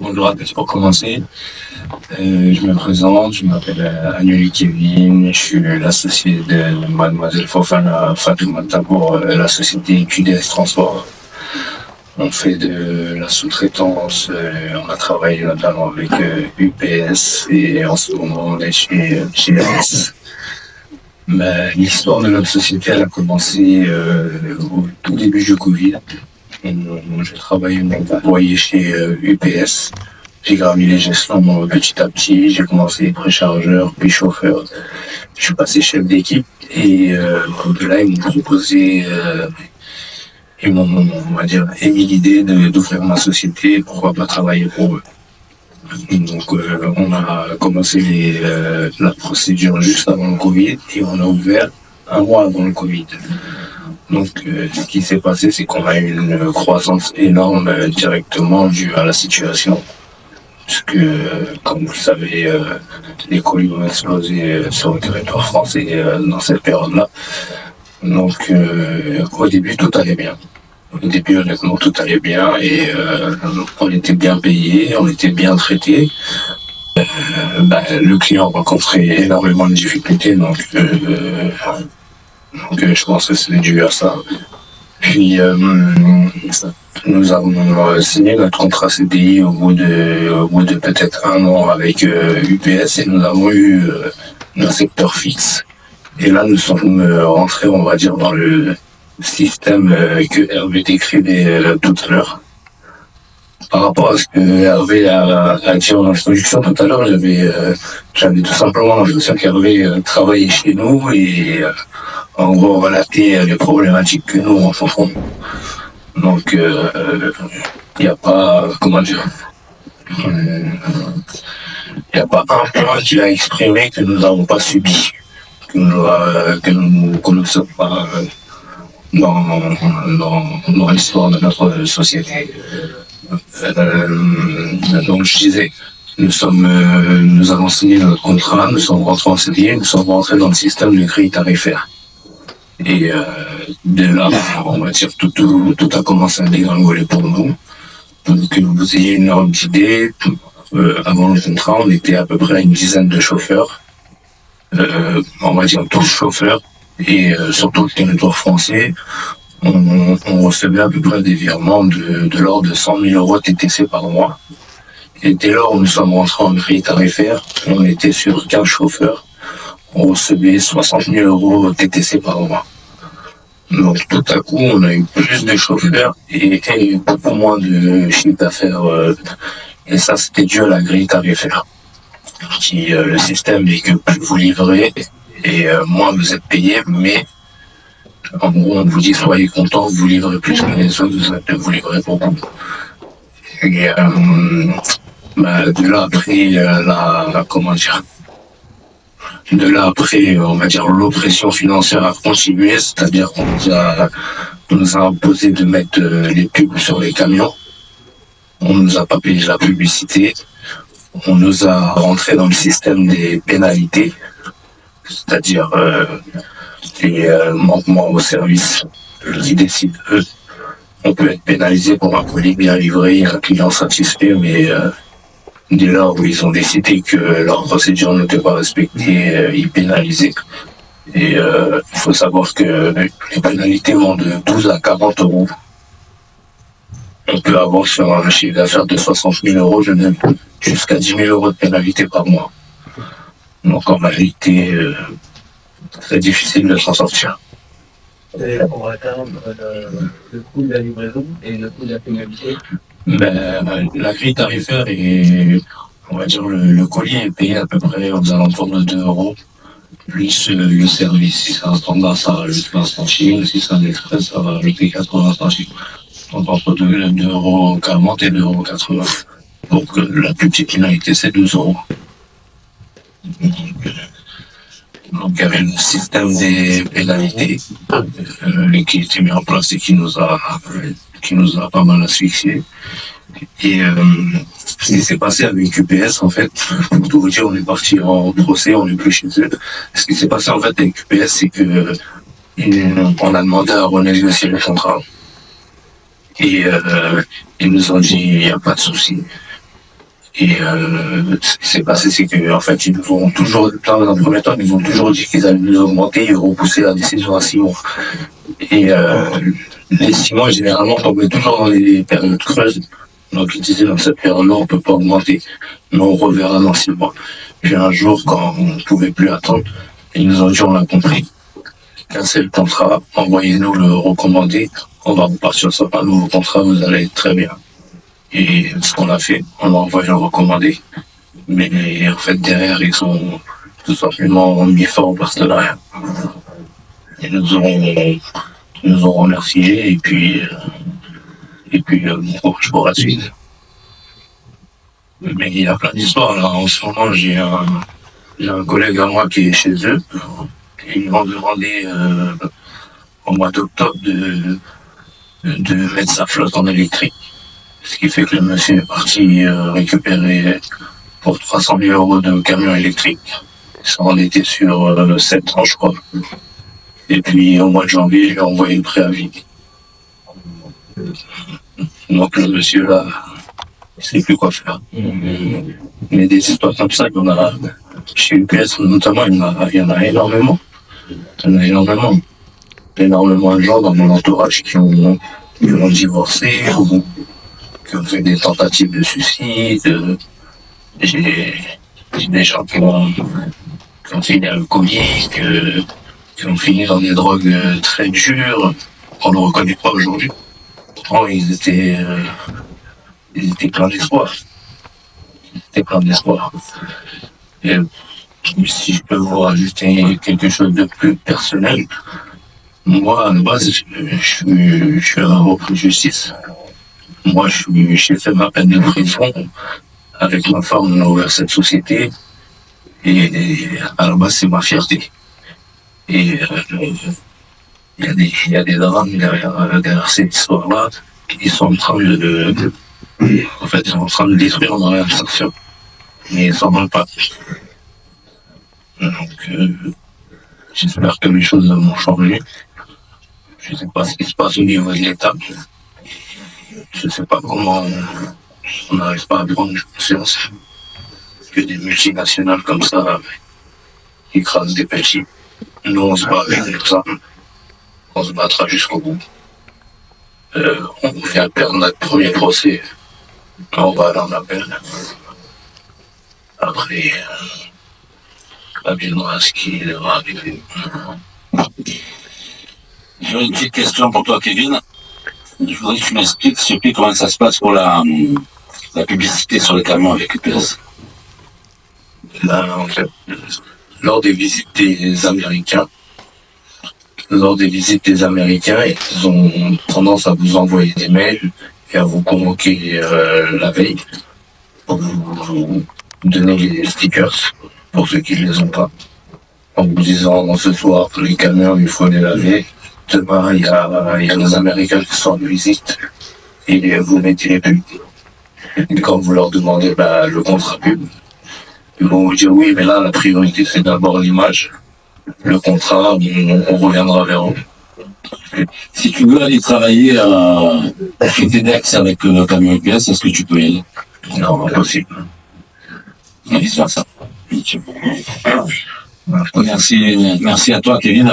Bonjour à tous pour commencer. Je me présente, je m'appelle Anuli Kevin, je suis l'associé de Mademoiselle Fofana Fatoumata pour la société QDS Transport. On fait de la sous-traitance, on a travaillé notamment avec UPS et en ce moment on est chez RS. Mais l'histoire de notre société elle a commencé au tout début du Covid. J'ai travaillé mon employé chez UPS. J'ai gravi les gestions petit à petit. J'ai commencé préchargeur, puis chauffeur. Je suis passé chef d'équipe et de là ils m'ont proposé, on va dire, émis l'idée d'ouvrir ma société. Pourquoi pas travailler pour eux. Donc on a commencé la procédure juste avant le Covid et on a ouvert un mois avant le Covid. Donc, ce qui s'est passé, c'est qu'on a eu une croissance énorme directement due à la situation. Parce que, comme vous le savez, les colis ont explosé sur le territoire français dans cette période-là. Donc, au début, tout allait bien. Au début, honnêtement, tout allait bien et on était bien payé, on était bien traité. Le client rencontrait énormément de difficultés, donc je pense que c'est dû à ça. Puis nous avons signé notre contrat CDI au bout de peut-être un an avec UPS et nous avons eu un secteur fixe. Et là nous sommes rentrés, on va dire, dans le système que Hervé décrivait tout à l'heure. Par rapport à ce que Hervé a dit en introduction tout à l'heure, j'avais tout simplement l'impression qu'Hervé travaillait chez nous et en gros relater les problématiques que nous rencontrons. Donc il n'y a pas, comment dire, il n'y a pas un point qu'il a exprimé que nous n'avons pas subi, que nous ne sommes pas dans l'histoire de notre société. Donc je disais, nous avons signé notre contrat, nous sommes rentrés en CDI, nous sommes rentrés dans le système de grille tarifaire. Et de là, on va dire, tout a commencé à dégringoler pour nous. Pour que vous ayez une ordre d'idée, avant le contrat, on était à peu près à une dizaine de chauffeurs, on va dire 12 chauffeurs, et sur tout le territoire français, on recevait à peu près des virements de l'ordre de 100 000 euros TTC par mois. Et dès lors où nous sommes rentrés en grille tarifaire, on était sur 15 chauffeurs, on recevait 60 000 euros TTC par mois. Donc tout à coup, on a eu plus de chauffeurs et beaucoup moins de chiffre d'affaires. Et ça, c'était dû à la grille tarifaire. Le système est que plus vous livrez et moins vous êtes payé, mais en gros, on vous dit soyez content, vous livrez plus que les autres, vous livrez beaucoup. Et de là après, comment dire, de là après, on va dire, l'oppression financière a continué, c'est-à-dire qu'on nous a imposé de mettre les pubs sur les camions. On nous a pas payé la publicité. On nous a rentré dans le système des pénalités, c'est-à-dire les manquements au service qui décident, eux. On peut être pénalisé pour un colis bien livré, un client satisfait, mais dès lors où ils ont décidé que leur procédure n'était pas respectée, ils pénalisaient. Et il faut savoir que les pénalités vont de 12 à 40 euros. On peut avoir sur un chiffre d'affaires de 60 000 euros, jusqu'à 10 000 euros de pénalité par mois. Donc en réalité, très difficile de s'en sortir. Pour atteindre le coût de la livraison et le coût de la pénalité. La grille tarifaire est, on va dire, le colis est payé à peu près aux alentours de 2 euros, plus le service. Si c'est un standard, ça rajoute 20 centimes, si c'est un express, ça va rajouter 80 centimes. Donc entre 2,40 euros et 2,80 euros. Donc la plus petite pénalité, c'est 2 euros. Donc il y avait le système des pénalités qui était mis en place et qui nous a pas mal asphyxiés. Et ce qui s'est passé avec UPS, en fait, pour tout vous dire, on est parti en procès, on n'est plus chez eux. Ce qui s'est passé en fait avec UPS, c'est que on a demandé à renégocier le contrat. Et ils nous ont dit, il n'y a pas de souci. Et ce qui s'est passé, c'est qu'en fait, ils nous ont toujours, dans le premier temps, ils nous ont toujours dit qu'ils allaient nous augmenter et repousser la décision à 6 mois. Et les 6 mois, généralement, tombaient toujours dans les périodes creuses. Donc, ils disaient, dans cette période-là, on peut pas augmenter. Mais on reverra dans 6 mois. Puis un jour, quand on ne pouvait plus attendre, ils nous ont dit, on a compris. Cassez le contrat, envoyez-nous le recommandé. On va repartir sur un nouveau contrat, vous allez être très bien. Et ce qu'on a fait, on a envoyé le recommandé. Mais en fait, derrière, ils ont tout simplement mis fin au partenariat. Ils nous ont remerciés et puis bon courage pour la suite. Mais il y a plein d'histoires là. En ce moment, j'ai un collègue à moi qui est chez eux. Et ils m'ont demandé au mois d'octobre de mettre sa flotte en électrique. Ce qui fait que le monsieur est parti récupérer pour 300 000 € de camion électrique. Ça en était sur 7 ans, je crois. Et puis au mois de janvier, je lui ai envoyé le préavis. Donc le monsieur là, il sait plus quoi faire. Mais des histoires comme ça, il y en a chez UPS notamment, il y en a énormément. Il y en a énormément. Énormément de gens dans mon entourage qui ont divorcé ou qui ont fait des tentatives de suicide. J'ai des gens qui ont fini alcooliques, qui ont fini dans des drogues très dures, qu'on ne reconnaît pas aujourd'hui. Pourtant, ils étaient pleins d'espoir. Et si je peux vous rajouter quelque chose de plus personnel, moi, à la base, je suis un repris de justice. Moi, j'ai fait ma peine de prison. Avec ma femme, on a ouvert cette société. Et à la base, c'est ma fierté. Et il y a des drames derrière cette histoire-là. Ils sont en train ils sont en train de détruire ma réinsertion. Mais ils s'en rendent pas. Donc, j'espère que les choses vont changer. Je ne sais pas ce qui se passe au niveau de l'État. Je ne sais pas comment on n'arrive pas à prendre conscience que des multinationales comme ça écrasent des petits. Nous, on se bat avec ça. On se battra jusqu'au bout. On vient perdre notre premier procès. On va aller en appel. Après, ça viendra ce qui devra arriver. J'ai une petite question pour toi, Kevin. Je voudrais que tu m'expliques, s'il te plaît, comment ça se passe pour la publicité sur les camions avec UPS. Là, en fait, lors des visites des Américains, ils ont tendance à vous envoyer des mails et à vous convoquer la veille pour vous donner les stickers pour ceux qui ne les ont pas. En vous disant, ce soir, les camions, il faut les laver. Demain, il y a les Américains qui sont en visite et vous mettez les pubs. Et quand vous leur demandez le contrat pub, ils vont vous dire oui, mais là, la priorité, c'est d'abord l'image. Le contrat, on reviendra vers eux. Si tu veux aller travailler chez TEDx avec le camion UPS, est-ce que tu peux y aller? Non, impossible. Vice versa. Merci à toi, Kevin.